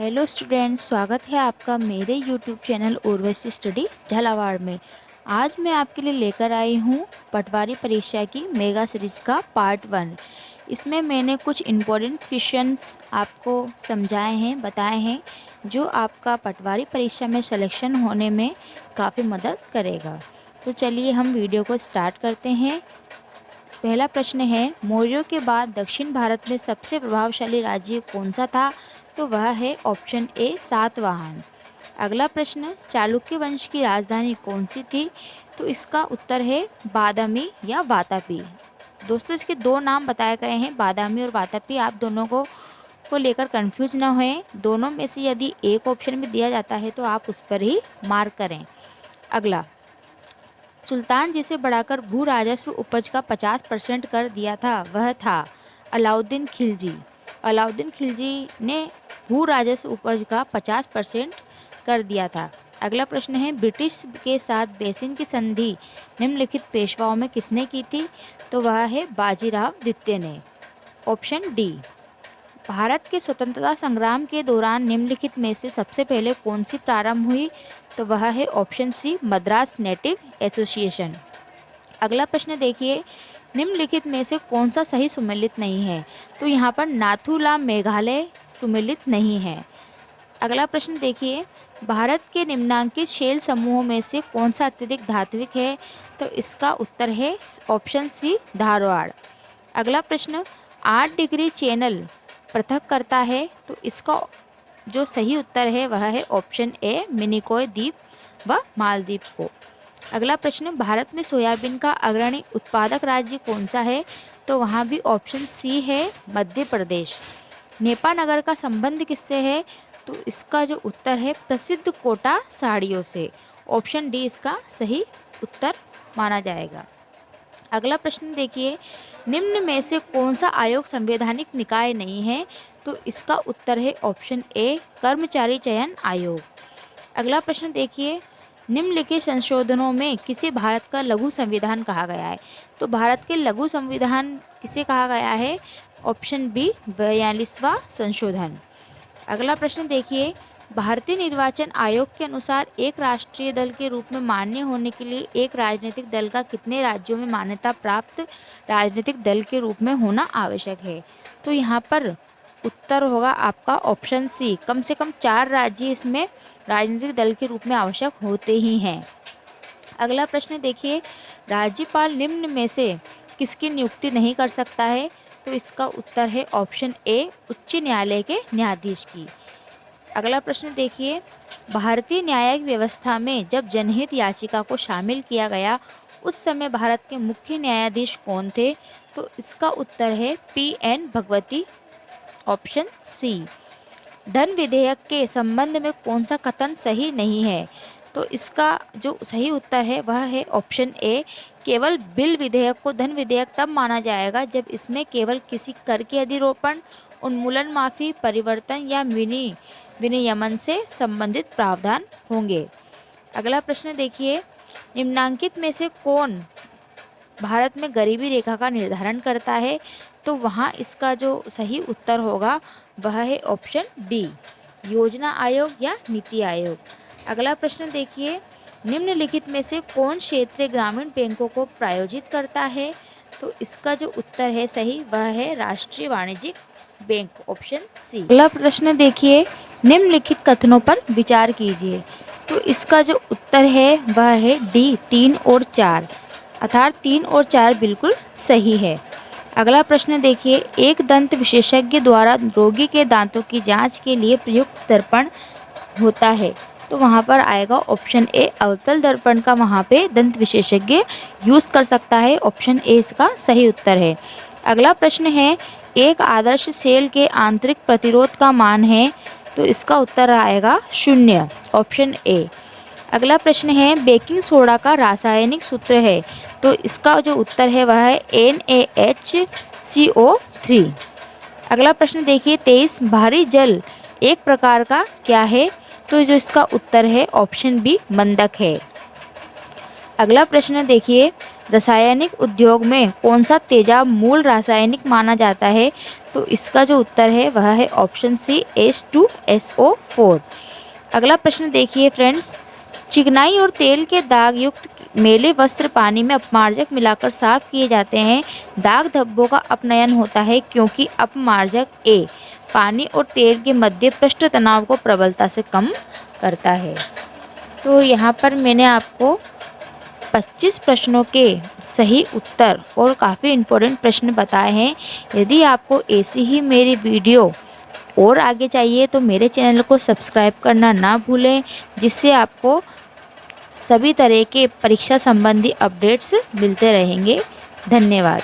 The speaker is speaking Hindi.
हेलो स्टूडेंट, स्वागत है आपका मेरे YouTube channel Urvashi study Jhalawar में। आज मैं आपके लिए लेकर आई हूँ पटवारी परीक्षा की मेगा सीरीज का पार्ट 1। इसमें मैंने कुछ इम्पोर्टेंट क्वेश्चंस आपको समझाए हैं, बताए हैं, जो आपका पटवारी परीक्षा में सिलेक्शन होने में काफ़ी मदद करेगा। तो चलिए हम वीडियो को स्टार्ट करते हैं। पहला प्रश्न है, मौर्यों के बाद दक्षिण भारत में सबसे प्रभावशाली राज्य कौन सा था? तो वह है ऑप्शन ए सातवाहन। अगला प्रश्न, चालुक्य वंश की राजधानी कौन सी थी? तो इसका उत्तर है बादामी या वातापी। दोस्तों, इसके दो नाम बताए गए हैं, बादामी और वातापी। आप दोनों को लेकर कंफ्यूज ना होएं। दोनों में से यदि एक ऑप्शन में दिया जाता है तो आप उस पर ही मार्क करें। अगला, सुल्तान जिसे बढ़ाकर भू राजस्व उपज का 50% कर दिया था वह था अलाउद्दीन खिलजी। अलाउद्दीन खिलजी ने भू राजस्व उपज का 50% कर दिया था। अगला प्रश्न है, ब्रिटिश के साथ बेसिन की संधि निम्नलिखित पेशवाओं में किसने की थी? तो वह है बाजीराव द्वितीय ने। Option D. भारत के स्वतंत्रता संग्राम के दौरान निम्नलिखित में से सबसे पहले कौन सी प्रारंभ हुई? तो वह है option C, Madras native association. अगला प्रश्न देखिए, निम्नलिखित में से कौन सा सही सुमेलित नहीं है? तो यहाँ पर नाथुला मेघालय सुमेलित नहीं है। अगला प्रश्न देखिए, भारत के निम्नांकित शेल समूहों में से कौन सा अत्यधिक धात्विक है? तो इसका उत्तर है ऑप्शन सी, धारवाड़। अगला प्रश्न, 8 डिग्री चैनल पृथक करता है? तो इसका जो सही उत्तर है वह है ऑप्शन ए, मिनिकॉय द्वीप व मालदीव को। अगला प्रश्न, भारत में सोयाबीन का अग्रणी उत्पादक राज्य कौन सा है? तो वहाँ भी ऑप्शन सी है, मध्य प्रदेश। नेपानगर का संबंध किससे है? तो इसका जो उत्तर है प्रसिद्ध कोटा साड़ियों से। ऑप्शन डी इसका सही उत्तर माना जाएगा। अगला प्रश्न देखिए, निम्न में से कौन सा आयोग संवैधानिक निकाय नहीं है? तो इसका उत्तर है ऑप्शन ए, कर्मचारी चयन आयोग। अगला प्रश्न देखिए, निम्नलिखित संशोधनों में किसे भारत का लघु संविधान कहा गया है? तो भारत के लघु संविधान किसे कहा गया है? ऑप्शन बी, 42वां संशोधन। अगला प्रश्न देखिए, भारतीय निर्वाचन आयोग के अनुसार एक राष्ट्रीय दल के रूप में मान्य होने के लिए एक राजनीतिक दल का कितने राज्यों में मान्यता प्राप्त राजनीतिक दल के रूप में होना आवश्यक है? तो यहाँ पर उत्तर होगा आपका ऑप्शन सी, कम से कम 4 राज्य इसमें राजनीतिक दल के रूप में आवश्यक होते ही हैं। अगला प्रश्न देखिए, राज्यपाल निम्न में से किसकी नियुक्ति नहीं कर सकता है? तो इसका उत्तर है ऑप्शन ए, उच्च न्यायालय के न्यायाधीश की। अगला प्रश्न देखिए, भारतीय न्यायिक व्यवस्था में जब जनहित याचिका को शामिल किया गया उस समय भारत के मुख्य न्यायाधीश कौन थे? तो इसका उत्तर है पी.एन. भगवती। Option C. धन विधेयक के संबंध में कौन सा कथन सही नहीं है? तो इसका जो सही उत्तर है वह है ऑप्शन ए, केवल बिल विधेयक को धन विधेयक तब माना जाएगा जब इसमें केवल किसी कर के अधिरोपण, उन्मूलन, माफी, परिवर्तन या विनियमन से संबंधित प्रावधान होंगे। अगला प्रश्न देखिए, निम्नांकित में से कौन भारत में गरीबी रेखा का निर्धारण करता है? तो वहाँ इसका जो सही उत्तर होगा वह है ऑप्शन डी, योजना आयोग या नीति आयोग। अगला प्रश्न देखिए, निम्नलिखित में से कौन क्षेत्रीय ग्रामीण बैंकों को प्रायोजित करता है? तो इसका जो उत्तर है सही वह है राष्ट्रीय वाणिज्यिक बैंक। Option C. अगला प्रश्न देखिए, निम्नलिखित कथनों पर विचार कीजिए। तो इसका जो उत्तर है वह है डी, 3 और 4, अर्थात 3 और 4 बिल्कुल सही है। अगला प्रश्न देखिए, एक दंत विशेषज्ञ द्वारा रोगी के दांतों की जांच के लिए प्रयुक्त दर्पण होता है? तो वहाँ पर आएगा ऑप्शन ए, अवतल दर्पण का वहाँ पे दंत विशेषज्ञ यूज कर सकता है। ऑप्शन ए इसका सही उत्तर है। अगला प्रश्न है, एक आदर्श सेल के आंतरिक प्रतिरोध का मान है? तो इसका उत्तर आएगा 0। Option A. अगला प्रश्न है, बेकिंग सोडा का रासायनिक सूत्र है? तो इसका जो उत्तर है वह है NaHCO3। अगला प्रश्न देखिए, 23 भारी जल एक प्रकार का क्या है? तो जो इसका उत्तर है ऑप्शन बी, मंदक है। अगला प्रश्न देखिए, रासायनिक उद्योग में कौन सा तेजाब मूल रासायनिक माना जाता है? तो इसका जो उत्तर है वह है ऑप्शन सी H2SO4। अगला प्रश्न देखिए फ्रेंड्स, चिकनाई और तेल के दाग युक्त मैले वस्त्र पानी में अपमार्जक मिलाकर साफ किए जाते हैं। दाग धब्बों का अपनयन होता है क्योंकि अपमार्जक ए पानी और तेल के मध्य पृष्ठ तनाव को प्रबलता से कम करता है। तो यहाँ पर मैंने आपको 25 प्रश्नों के सही उत्तर और काफ़ी इम्पोर्टेंट प्रश्न बताए हैं। यदि आपको ऐसी ही मेरी वीडियो और आगे चाहिए तो मेरे चैनल को सब्सक्राइब करना ना भूलें, जिससे आपको सभी तरह के परीक्षा संबंधी अपडेट्स मिलते रहेंगे। धन्यवाद।